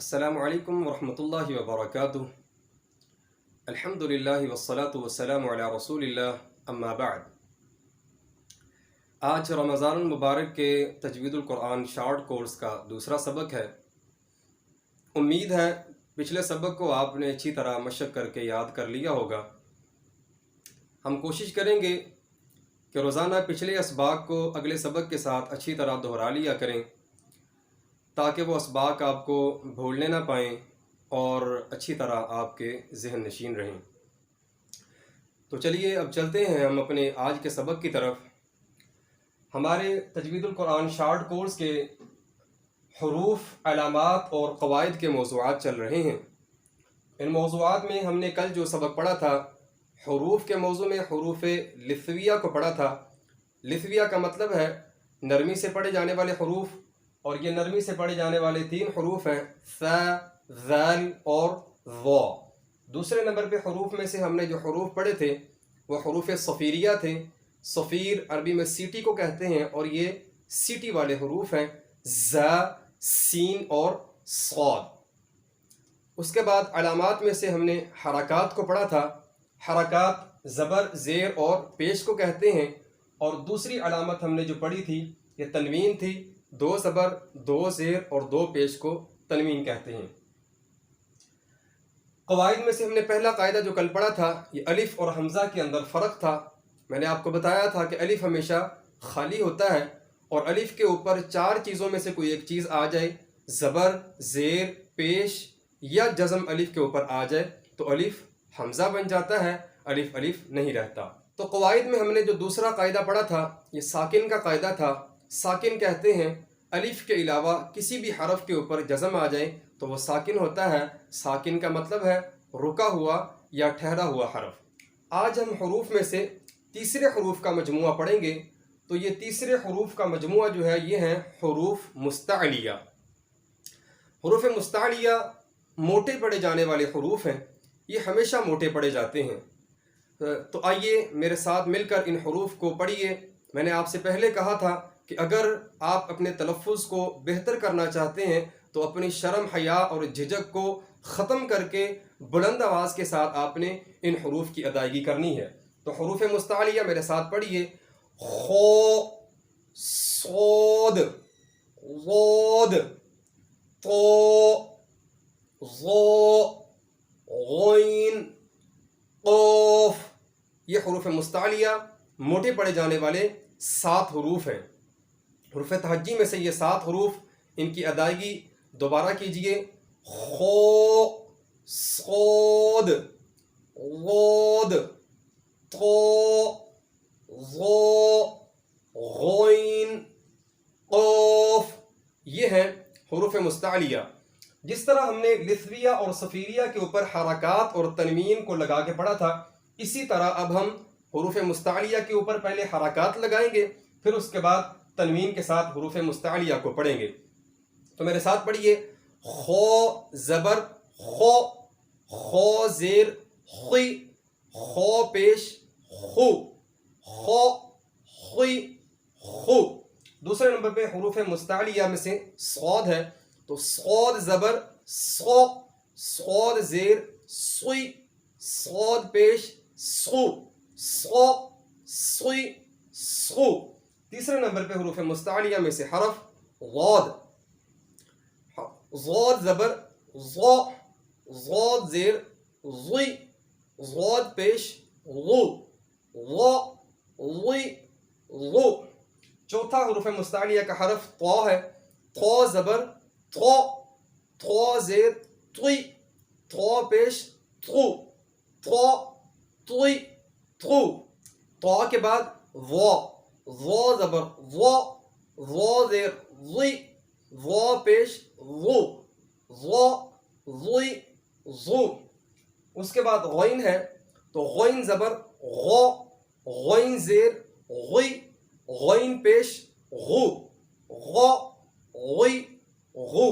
السلام علیکم ورحمۃ اللہ وبرکاتہ۔ الحمد للہ والصلاة والسلام علی رسول اللہ، اما بعد۔ آج رمضان المبارک کے تجوید القرآن شارٹ کورس کا دوسرا سبق ہے۔ امید ہے پچھلے سبق کو آپ نے اچھی طرح مشق کر کے یاد کر لیا ہوگا۔ ہم کوشش کریں گے کہ روزانہ پچھلے اسباق کو اگلے سبق کے ساتھ اچھی طرح دہرا لیا کریں تاکہ وہ اسباق آپ کو بھولنے نہ پائیں اور اچھی طرح آپ کے ذہن نشین رہیں۔ تو چلیے اب چلتے ہیں ہم اپنے آج کے سبق کی طرف۔ ہمارے تجوید القرآن شارٹ کورس کے حروف، علامات اور قواعد کے موضوعات چل رہے ہیں۔ ان موضوعات میں ہم نے کل جو سبق پڑھا تھا، حروف کے موضوع میں حروف لثویہ کو پڑھا تھا۔ لثویہ کا مطلب ہے نرمی سے پڑھے جانے والے حروف، اور یہ نرمی سے پڑھے جانے والے 3 حروف ہیں، ث، ذال اور ظ۔ دوسرے نمبر پہ حروف میں سے ہم نے جو حروف پڑھے تھے وہ حروف صفیریہ تھے۔ صفیر عربی میں سیٹی کو کہتے ہیں، اور یہ سیٹی والے حروف ہیں، ز، سین اور صاد۔ اس کے بعد علامات میں سے ہم نے حرکات کو پڑھا تھا۔ حرکات زبر، زیر اور پیش کو کہتے ہیں، اور دوسری علامت ہم نے جو پڑھی تھی یہ تنوین تھی۔ 2 زبر، 2 زیر اور 2 پیش کو تنوین کہتے ہیں۔ قواعد میں سے ہم نے پہلا قاعدہ جو کل پڑھا تھا، یہ الف اور حمزہ کے اندر فرق تھا۔ میں نے آپ کو بتایا تھا کہ الف ہمیشہ خالی ہوتا ہے، اور الف کے اوپر 4 چیزوں میں سے کوئی ایک چیز آ جائے، زبر، زیر، پیش یا جزم الف کے اوپر آ جائے تو الف حمزہ بن جاتا ہے، الف الف نہیں رہتا۔ تو قواعد میں ہم نے جو دوسرا قاعدہ پڑھا تھا یہ ساکن کا قاعدہ تھا۔ ساکن کہتے ہیں الف کے علاوہ کسی بھی حرف کے اوپر جزم آ جائے تو وہ ساکن ہوتا ہے۔ ساکن کا مطلب ہے رکا ہوا یا ٹھہرا ہوا حرف۔ آج ہم حروف میں سے تیسرے حروف کا مجموعہ پڑھیں گے۔ تو یہ تیسرے حروف کا مجموعہ جو ہے یہ ہیں حروف مستعلیہ۔ حروف مستعلیہ موٹے پڑھے جانے والے حروف ہیں، یہ ہمیشہ موٹے پڑھے جاتے ہیں۔ تو آئیے میرے ساتھ مل کر ان حروف کو پڑھیے۔ میں نے آپ سے پہلے کہا تھا کہ اگر آپ اپنے تلفظ کو بہتر کرنا چاہتے ہیں تو اپنی شرم، حیا اور جھجک کو ختم کر کے بلند آواز کے ساتھ آپ نے ان حروف کی ادائیگی کرنی ہے۔ تو حروف مستعلیہ میرے ساتھ پڑھیے۔ خو، صاد، ضاد، طا، ظا، غین، قاف۔ یہ حروف مستعلیہ موٹے پڑھے جانے والے 7 حروف ہیں۔ حروف تہجی میں سے یہ 7 حروف، ان کی ادائیگی دوبارہ کیجئے۔ خو، صاد، ضاد، طا، ظا، غین، قاف۔ یہ ہیں حروف مستعلیہ۔ جس طرح ہم نے لثویہ اور صفیریہ کے اوپر حرکات اور تنوین کو لگا کے پڑھا تھا، اسی طرح اب ہم حروف مستعلیہ کے اوپر پہلے حرکات لگائیں گے، پھر اس کے بعد تنوین کے ساتھ حروف مستعلیہ کو پڑھیں گے۔ تو میرے ساتھ پڑھیے۔ خو زبر خو، خو زیر خی، خو پیش خو، خو خی خو۔ دوسرے نمبر پہ حروف مستعلیہ میں سے صاد ہے، تو صاد زبر صو، صاد زیر سوئی، صاد پیش سو، صو سوئی سو۔ تیسرے نمبر پہ حروف مستعلیہ میں سے حرف ضاد، ضاد زبر ضا، ضاد زیر ضی، ضاد پیش غو، غو غی غو۔ چوتھا حروف مستعلیہ کا حرف طا ہے، طا زبر طا، طا زیر طی، طا پیش طو، طا طی طو۔ طا کے بعد ضا، ضا زبر ضا، ضا زیر ضی، ضا پیش ضو، ضا ضی ضو۔ اس کے بعد غین ہے، تو غین زبر غو، غین زیر غی، غین پیش غو، غو غی غو۔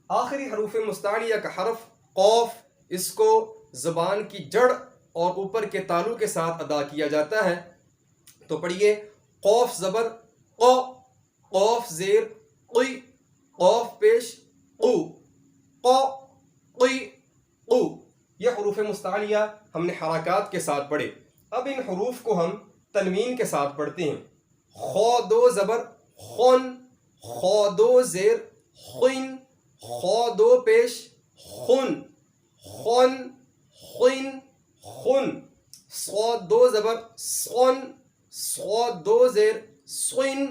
آخری حروف مستعلیہ کا حرف قاف، اس کو زبان کی جڑ اور اوپر کے تالو کے ساتھ ادا کیا جاتا ہے۔ تو پڑھیے۔ قاف زبر قو، قاف زیر قی، قاف پیش قو، ق قی قو، یہ حروف مستعلیہ ہم نے حرکات کے ساتھ پڑھے۔ اب ان حروف کو ہم تنوین کے ساتھ پڑھتے ہیں۔ خو دو زبر خون، خو دو زیر خن، خو دو پیش خن، خن خن خن، صاد دو زبر صن، صاد دو زیر صن،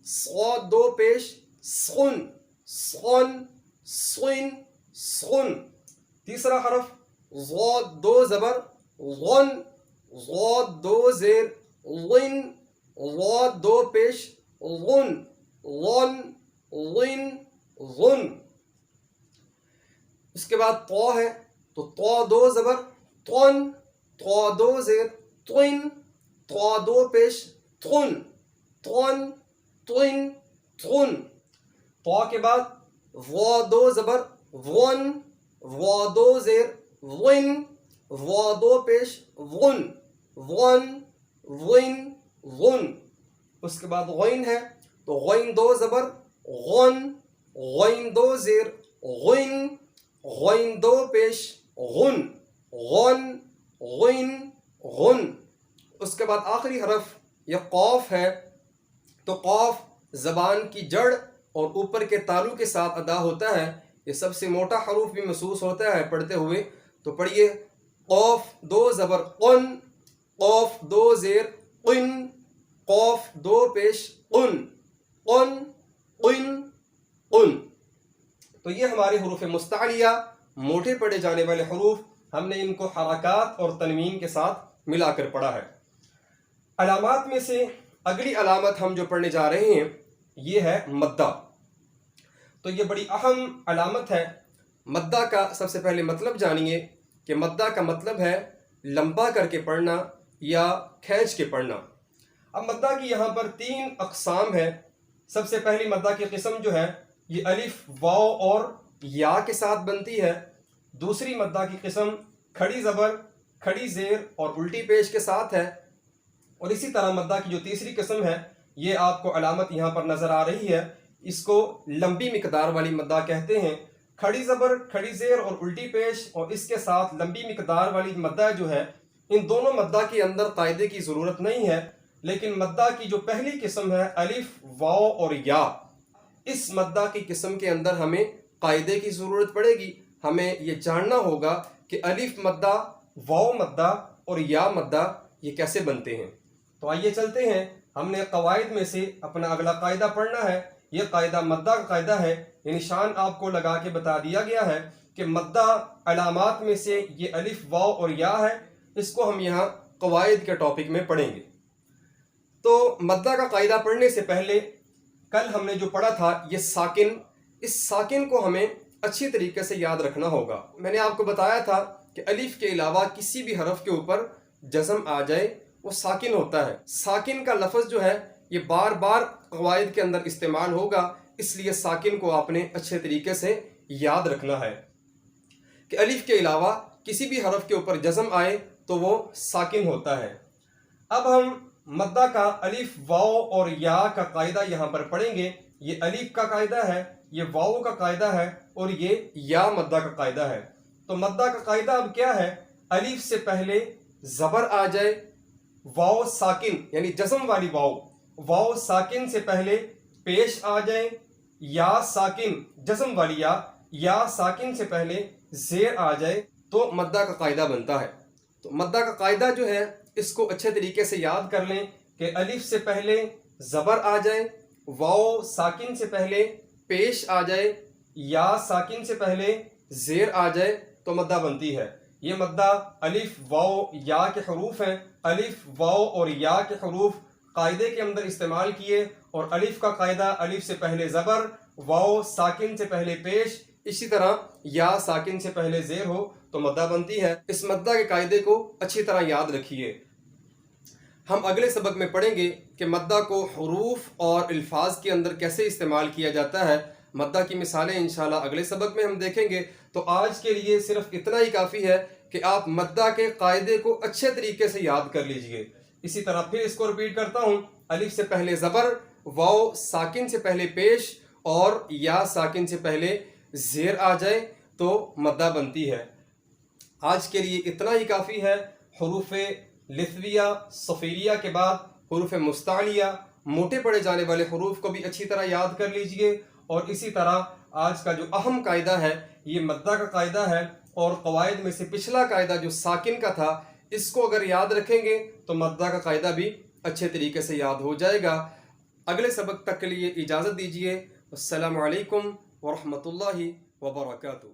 صاد دو پیش صن، صن صن صن۔ تیسرا حرف ضاد دو زبر ظن، ضاد دو زیر ظن، ضاد دو پیش ظن، ظن ظن ظن۔ اس کے بعد طا ہے تو طا دو زبر طن، طا دو زیر طن، طا دو پیش طن، طن طن طن۔ طا کے بعد ظا دو زبر ظن، ظا دو زیر ظن، ظا دو پیش ظن، ظن ظن ظن۔ اس کے بعد غین ہے تو غین دو زبر غن، غین دو زیر غن، غین دو پیش غن، غن غن غن۔ اس کے بعد آخری حرف یہ قاف ہے تو قاف زبان کی جڑ اور اوپر کے تالو کے ساتھ ادا ہوتا ہے۔ یہ سب سے موٹا حروف بھی محسوس ہوتا ہے پڑھتے ہوئے، تو پڑھیے قاف دو زبر قن، قاف دو زیر قن، قاف دو پیش قن، قن قن قن۔ تو یہ ہمارے حروف مستعلیہ موٹے پڑھے جانے والے حروف، ہم نے ان کو حرکات اور تنوین کے ساتھ ملا کر پڑھا ہے۔ علامات میں سے اگلی علامت ہم جو پڑھنے جا رہے ہیں یہ ہے مدہ۔ تو یہ بڑی اہم علامت ہے۔ مدہ کا سب سے پہلے مطلب جانیے کہ مدہ کا مطلب ہے لمبا کر کے پڑھنا یا کھینچ کے پڑھنا۔ اب مدہ کی یہاں پر 3 اقسام ہے۔ سب سے پہلی مدہ کی قسم جو ہے یہ الف واو اور یا کے ساتھ بنتی ہے۔ دوسری مدہ کی قسم کھڑی زبر کھڑی زیر اور الٹی پیش کے ساتھ ہے، اور اسی طرح مدہ کی جو تیسری قسم ہے یہ آپ کو علامت یہاں پر نظر آ رہی ہے، اس کو لمبی مقدار والی مدہ کہتے ہیں۔ کھڑی زبر کھڑی زیر اور الٹی پیش اور اس کے ساتھ لمبی مقدار والی مدہ جو ہے، ان دونوں مدہ کے اندر قاعدے کی ضرورت نہیں ہے، لیکن مدہ کی جو پہلی قسم ہے الف واو اور یا، اس مدہ کی قسم کے اندر ہمیں قاعدے کی ضرورت پڑے گی۔ ہمیں یہ جاننا ہوگا کہ الف مدہ، واو مدہ اور یا مدہ یہ کیسے بنتے ہیں۔ تو آئیے چلتے ہیں، ہم نے قواعد میں سے اپنا اگلا قاعدہ پڑھنا ہے۔ یہ قاعدہ مدہ کا قاعدہ ہے، یہ نشان آپ کو لگا کے بتا دیا گیا ہے کہ مدہ علامات میں سے یہ الف واو اور یا ہے۔ اس کو ہم یہاں قواعد کے ٹاپک میں پڑھیں گے۔ تو مدہ کا قاعدہ پڑھنے سے پہلے کل ہم نے جو پڑھا تھا یہ ساکن، اس ساکن کو ہمیں اچھی طریقے سے یاد رکھنا ہوگا۔ میں نے آپ کو بتایا تھا کہ الف کے علاوہ کسی بھی حرف کے اوپر جزم آ جائے وہ ساکن ہوتا ہے۔ ساکن کا لفظ جو ہے یہ بار بار قواعد کے اندر استعمال ہوگا، اس لیے ساکن کو آپ نے اچھے طریقے سے یاد رکھنا ہے کہ الف کے علاوہ کسی بھی حرف کے اوپر جزم آئے تو وہ ساکن ہوتا ہے۔ اب ہم مدہ کا الف واو اور یا کا قاعدہ یہاں پر پڑھیں گے۔ یہ الف کا قاعدہ ہے، یہ واو کا قاعدہ ہے اور یہ یا مدہ کا قاعدہ ہے۔ تو مدہ کا قاعدہ اب کیا ہے؟ الف سے پہلے زبر آ جائے، واو ساکن یعنی جزم والی واو، واو ساکن سے پہلے پیش آ جائیں، یا ساکن جزم والی یا ساکن سے پہلے زیر آ جائے تو مدہ کا قاعدہ بنتا ہے۔ تو مدہ کا قاعدہ جو ہے اس کو اچھے طریقے سے یاد کر لیں کہ الف سے پہلے زبر آ جائے، واو ساکن سے پہلے پیش آ جائے، یا ساکن سے پہلے زیر آ جائے تو مدہ بنتی ہے۔ یہ مدہ الف واو یا کے حروف ہیں۔ الف واو اور یا کے حروف قاعدے کے اندر استعمال کیے، اور الف کا قاعدہ الف سے پہلے زبر، واو ساکن سے پہلے پیش، اسی طرح یا ساکن سے پہلے زیر ہو تو مدہ بنتی ہے۔ اس مدہ کے قاعدے کو اچھی طرح یاد رکھیے۔ ہم اگلے سبق میں پڑھیں گے کہ مدہ کو حروف اور الفاظ کے اندر کیسے استعمال کیا جاتا ہے۔ مدہ کی مثالیں انشاءاللہ اگلے سبق میں ہم دیکھیں گے۔ تو آج کے لیے صرف اتنا ہی کافی ہے کہ آپ مدہ کے قاعدے کو اچھے طریقے سے یاد کر لیجئے۔ اسی طرح پھر اس کو ریپیٹ کرتا ہوں، الف سے پہلے زبر، واو ساکن سے پہلے پیش اور یا ساکن سے پہلے زیر آ جائے تو مدہ بنتی ہے۔ آج کے لیے اتنا ہی کافی ہے۔ حروف لثویہ صفیریہ کے بعد حروف مستعلیہ موٹے پڑے جانے والے حروف کو بھی اچھی طرح یاد کر لیجئے، اور اسی طرح آج کا جو اہم قاعدہ ہے یہ مدہ کا قاعدہ ہے، اور قواعد میں سے پچھلا قاعدہ جو ساکن کا تھا اس کو اگر یاد رکھیں گے تو مدہ کا قاعدہ بھی اچھے طریقے سے یاد ہو جائے گا۔ اگلے سبق تک کے لیے اجازت دیجیے۔ السلام علیکم ورحمۃ اللہ وبرکاتہ۔